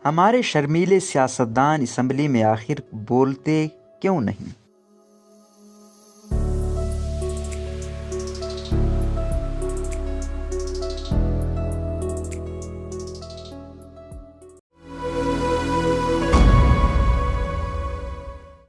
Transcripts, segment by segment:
ہمارے شرمیلے سیاستدان اسمبلی میں آخر بولتے کیوں نہیں؟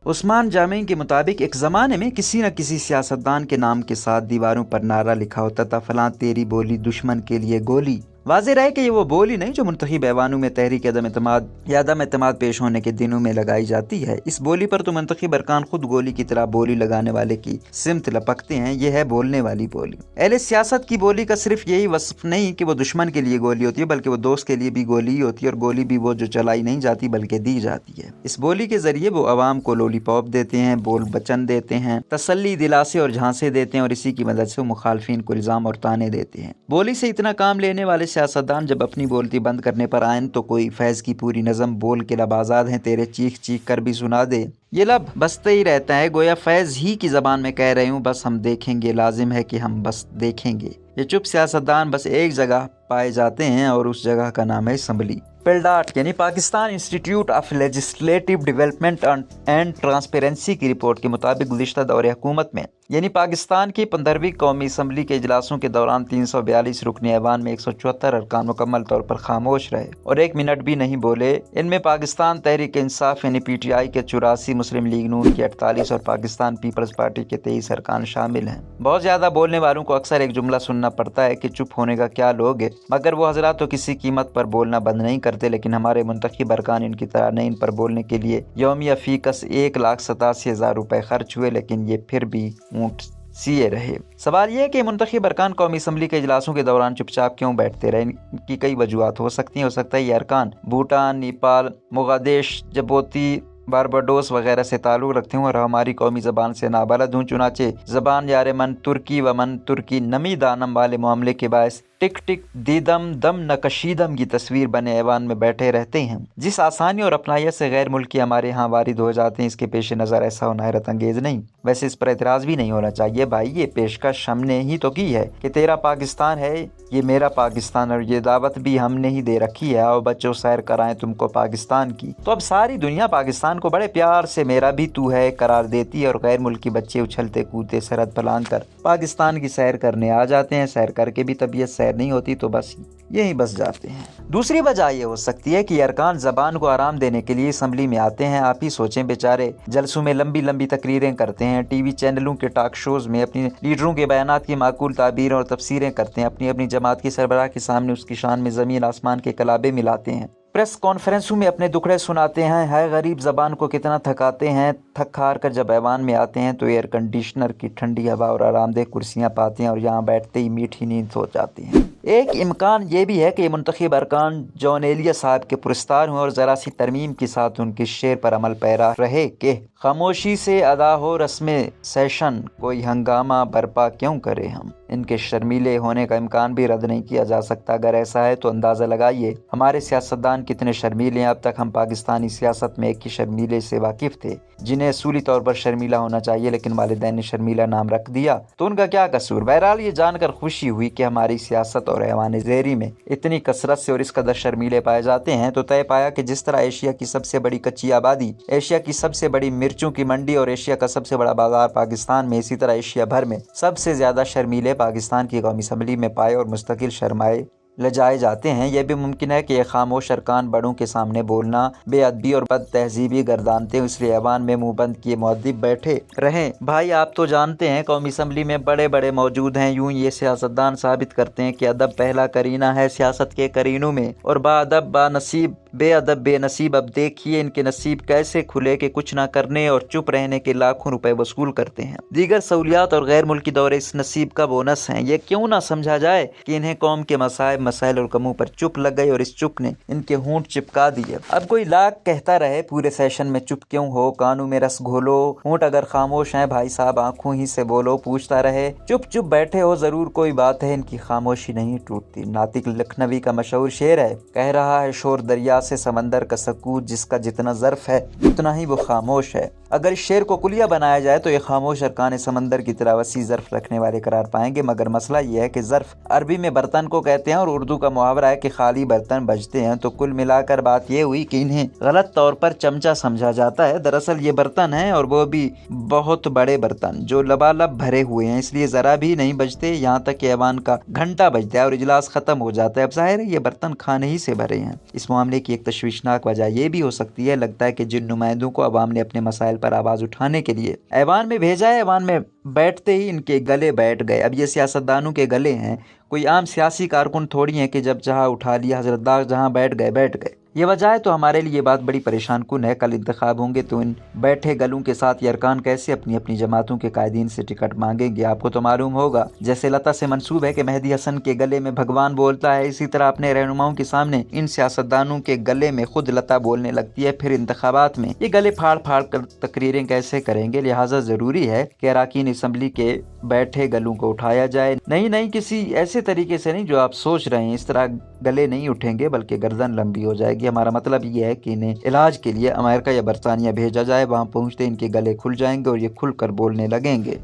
عثمان جامعی کے مطابق ایک زمانے میں کسی نہ کسی سیاستدان کے نام کے ساتھ دیواروں پر نعرہ لکھا ہوتا تھا، فلاں تیری بولی دشمن کے لیے گولی۔ واضح رہے کہ یہ وہ بولی نہیں جو منتخب ایوانوں میں تحریک عدم اعتماد پیش ہونے کے دنوں میں لگائی جاتی ہے۔ اس بولی پر تو منتخب ارکان خود گولی کی طرح بولی لگانے والے کی سمت لپکتے ہیں۔ یہ ہے بولنے والی بولی۔ اہل سیاست کی بولی کا صرف یہی وصف نہیں کہ وہ دشمن کے لیے گولی ہوتی ہے، بلکہ وہ دوست کے لیے بھی گولی ہی ہوتی ہے، اور گولی بھی وہ جو چلائی نہیں جاتی بلکہ دی جاتی ہے۔ اس بولی کے ذریعے وہ عوام کو لولی پاپ دیتے ہیں، بول بچن دیتے ہیں، تسلی دلاسے اور جھانسے دیتے ہیں، اور اسی کی مدد سے وہ مخالفین کو الزام اور طعنے دیتے ہیں۔ بولی سے اتنا کام لینے والے سیاستدان جب اپنی بولتی بند کرنے پر آئیں تو کوئی فیض کی پوری نظم بول کے لب آزاد ہیں تیرے چیخ چیخ کر بھی سنا دے، یہ لب بستے ہی رہتا ہے، گویا فیض ہی کی زبان میں کہہ رہی ہوں بس ہم دیکھیں گے، لازم ہے کہ ہم بس دیکھیں گے۔ یہ چپ سیاستدان بس ایک جگہ پائے جاتے ہیں اور اس جگہ کا نام ہے اسمبلی۔ پیلڈاٹ یعنی Pakistan institute of legislative development and transparency کی رپورٹ کے مطابق گزشتہ دور حکومت میں یعنی پاکستان کی 15ویں قومی اسمبلی کے اجلاسوں کے دوران 342 رکنی ایوان میں 174 ارکان مکمل طور پر خاموش رہے اور 1 منٹ بھی نہیں بولے۔ ان میں پاکستان تحریک انصاف یعنی پی ٹی آئی کے 84، مسلم لیگ نون کے 48 اور پاکستان پیپلز پارٹی کے 23 ارکان شامل ہیں۔ بہت زیادہ بولنے والوں کو اکثر ایک جملہ سننا پڑتا ہے کہ چپ ہونے کا کیا لوگ ہے، مگر وہ حضرات تو کسی قیمت پر بولنا بند نہیں کرتے، لیکن ہمارے منتخب ارکان ان کی طرح نہیں۔ ان پر بولنے کے لیے یومیہ فیکس 1,87,000 روپے خرچ ہوئے، لیکن یہ پھر بھی اونٹ سیے رہے۔ سوال یہ ہے کہ منتخب ارکان قومی اسمبلی کے اجلاسوں کے دوران چپ چاپ کیوں بیٹھتے رہے؟ ان کی کئی وجوہات ہو سکتی ہیں۔ ہو سکتا ہے یہ ارکان بھوٹان، نیپال، موغادیش، جبوتی، بارباڈوس وغیرہ سے تعلق رکھتے ہوں اور ہماری قومی زبان سے نابلد ہوں، چنانچہ زبان یار من ترکی و من ترکی نمی دانم والے معاملے کے باعث ٹک ٹک دیدم دم نکشیدم کی تصویر بنے ایوان میں بیٹھے رہتے ہیں۔ جس آسانی اور اپنائیت سے غیر ملکی ہمارے ہاں وارد ہو جاتے ہیں، اس کے پیش نظر ایسا ہونا حیرت انگیز نہیں۔ ویسے اس پر اعتراض بھی نہیں ہونا چاہیے بھائی، یہ پیشکش ہم نے ہی تو کی ہے کہ تیرا پاکستان ہے یہ میرا پاکستان، اور یہ دعوت بھی ہم نے ہی دے رکھی ہے، آؤ بچوں سیر کرائیں تم کو پاکستان کی۔ تو اب ساری دنیا پاکستان کو بڑے پیار سے میرا بھی تو ہے قرار دیتی ہے، اور غیر ملکی بچے اچھلتے کودتے سرحد پلان کر پاکستان کی سیر کرنے آ جاتے ہیں۔ سیر کر کے بھی طبیعت سیر نہیں ہوتی تو بس یہیں بس جاتے ہیں۔ دوسری وجہ یہ ہو سکتی ہے کہ یہ ارکان زبان کو آرام دینے کے لیے اسمبلی میں آتے ہیں۔ آپ ہی سوچیں، بیچارے جلسوں میں لمبی لمبی تقریریں کرتے ہیں، ٹی وی چینلوں کے ٹاک شوز میں اپنی لیڈروں کے بیانات کی معقول تعبیریں اور تفسیریں کرتے ہیں، اپنی اپنی جماعت کی سربراہ کے سامنے اس کی شان میں زمین آسمان کے کلابے ملاتے ہیں، پریس کانفرنسوں میں اپنے دکھڑے سناتے ہیں، ہے غریب زبان کو کتنا تھکاتے ہیں۔ تھک ہار کر جب ایوان میں آتے ہیں تو ایئر کنڈیشنر کی ٹھنڈی ہوا اور آرام دہ کرسیاں پاتے ہیں اور یہاں بیٹھتے ہی میٹھی نیند سو جاتے ہیں۔ ایک امکان یہ بھی ہے کہ یہ منتخب ارکان جان ایلیا صاحب کے پرستار ہوں اور ذرا سی ترمیم کے ساتھ ان کے شعر پر عمل پیرا رہے کہ خاموشی سے ادا ہو رسم سیشن، کوئی ہنگامہ برپا کیوں کرے ہم۔ ان کے شرمیلے ہونے کا امکان بھی رد نہیں کیا جا سکتا۔ اگر ایسا ہے تو اندازہ لگائیے ہمارے سیاستدان کتنے شرمیلے ہیں۔ اب تک ہم پاکستانی سیاست میں ایک ہی شرمیلے سے واقف تھے جنہیں اصولی طور پر شرمیلا ہونا چاہیے، لیکن والدین نے شرمیلا نام رکھ دیا تو ان کا کیا قصور؟ بہرحال یہ جان کر خوشی ہوئی کہ ہماری سیاست اور ایوان زیری میں اتنی کثرت سے اور اس قدر شرمیلے پائے جاتے ہیں، تو طے پایا کہ جس طرح ایشیا کی سب سے بڑی کچی آبادی، ایشیا کی سب سے بڑی مرچوں کی منڈی اور ایشیا کا سب سے بڑا بازار پاکستان میں، اسی طرح ایشیا بھر میں سب سے زیادہ شرمیلے پاکستان کی قومی اسمبلی میں پائے اور مستقل شرمائے لجائے جاتے ہیں۔ یہ بھی ممکن ہے کہ یہ خاموش ارکان بڑوں کے سامنے بولنا بے ادبی اور بد تہذیبی گردانتے، اس لیے ایوان میں منہ بند کیے مؤدب بیٹھے رہیں۔ بھائی آپ تو جانتے ہیں قومی اسمبلی میں بڑے بڑے موجود ہیں، یوں یہ سیاستدان ثابت کرتے ہیں کہ ادب پہلا کرینہ ہے سیاست کے کرینوں میں، اور با ادب با نصیب بے ادب بے نصیب اب دیکھیے ان کے نصیب کیسے کھلے کہ کچھ نہ کرنے اور چپ رہنے کے لاکھوں روپے وصول کرتے ہیں۔ دیگر سہولیات اور غیر ملکی دورے اس نصیب کا بونس ہیں۔ یہ کیوں نہ سمجھا جائے کہ انہیں قوم کے مصائب مسائل اور غموں پر چپ لگ گئی اور اس چپ نے ان کے ہونٹ چپکا دیے۔ اب کوئی لاکھ کہتا رہے پورے سیشن میں چپ کیوں ہو، کانوں میں رس گھولو، ہونٹ اگر خاموش ہیں بھائی صاحب آنکھوں ہی سے بولو، پوچھتا رہے چپ چپ بیٹھے ہو ضرور کوئی بات ہے، ان کی خاموشی نہیں ٹوٹتی۔ ناطق لکھنوی کا مشہور شعر ہے، کہہ رہا ہے شور دریا سے سمندر کا سکوت، جس کا جتنا ظرف ہے اتنا ہی وہ خاموش ہے۔ اگر اس شعر کو کلیہ بنایا جائے تو یہ خاموش ارکان سمندر کی طرح وسیع ظرف رکھنے والے قرار پائیں گے، مگر مسئلہ یہ ہے کہ ظرف عربی میں برتن کو کہتے ہیں اور اردو کا محاورہ ہے کہ خالی برتن بجتے ہیں، تو کل ملا کر بات یہ ہوئی کہ انہیں غلط طور پر چمچہ سمجھا جاتا ہے۔ دراصل یہ برتن ہیں، اور وہ بھی بہت بڑے برتن جو لبالب بھرے ہوئے ہیں، اس لیے ذرا بھی نہیں بجتے، یہاں تک کہ ایوان کا گھنٹہ بجتا ہے اور اجلاس ختم ہو جاتا ہے۔ اب ظاہر ہے یہ برتن کھانے ہی سے بھرے ہیں۔ اس معاملے کی ایک تشویشناک وجہ یہ بھی ہو سکتی ہے، لگتا ہے کہ جن نمائندوں کو عوام نے اپنے مسائل پر آواز اٹھانے کے لیے ایوان میں بھیجا ہے، ایوان میں بیٹھتے ہی ان کے گلے بیٹھ گئے۔ اب یہ سیاستدانوں کے گلے ہیں، کوئی عام سیاسی کارکن تھوڑی ہیں کہ جب چاہا اٹھا لیا، حضرت داغ جہاں بیٹھ گئے۔ یہ وجہ ہے تو ہمارے لیے یہ بات بڑی پریشان کن ہے۔ کل انتخاب ہوں گے تو ان بیٹھے گلوں کے ساتھ یہ ارکان کیسے اپنی اپنی جماعتوں کے قائدین سے ٹکٹ مانگیں گے؟ آپ کو تو معلوم ہوگا، جیسے لتا سے منسوب ہے کہ مہدی حسن کے گلے میں بھگوان بولتا ہے، اسی طرح اپنے رہنماؤں کے سامنے ان سیاستدانوں کے گلے میں خود لتا بولنے لگتی ہے۔ پھر انتخابات میں یہ گلے پھاڑ پھاڑ کر تقریریں کیسے کریں گے؟ لہٰذا ضروری ہے کہ اراکین اسمبلی کے بیٹھے گلوں کو اٹھایا جائے۔ نہیں کسی ایسے طریقے سے نہیں جو آپ سوچ رہے ہیں، اس طرح گلے نہیں اٹھیں گے بلکہ گردن لمبی ہو جائے گی۔ ہمارا مطلب یہ ہے کہ انہیں علاج کے لیے امریکہ یا برطانیہ بھیجا جائے، وہاں پہنچتے ان کے گلے کھل جائیں گے اور یہ کھل کر بولنے لگیں گے۔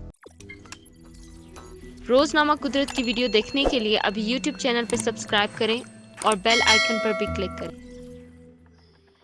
روزنامہ قدرت کی ویڈیو دیکھنے کے لیے ابھی یوٹیوب چینل پر سبسکرائب کریں اور بیل آئیکن پر بھی کلک کریں۔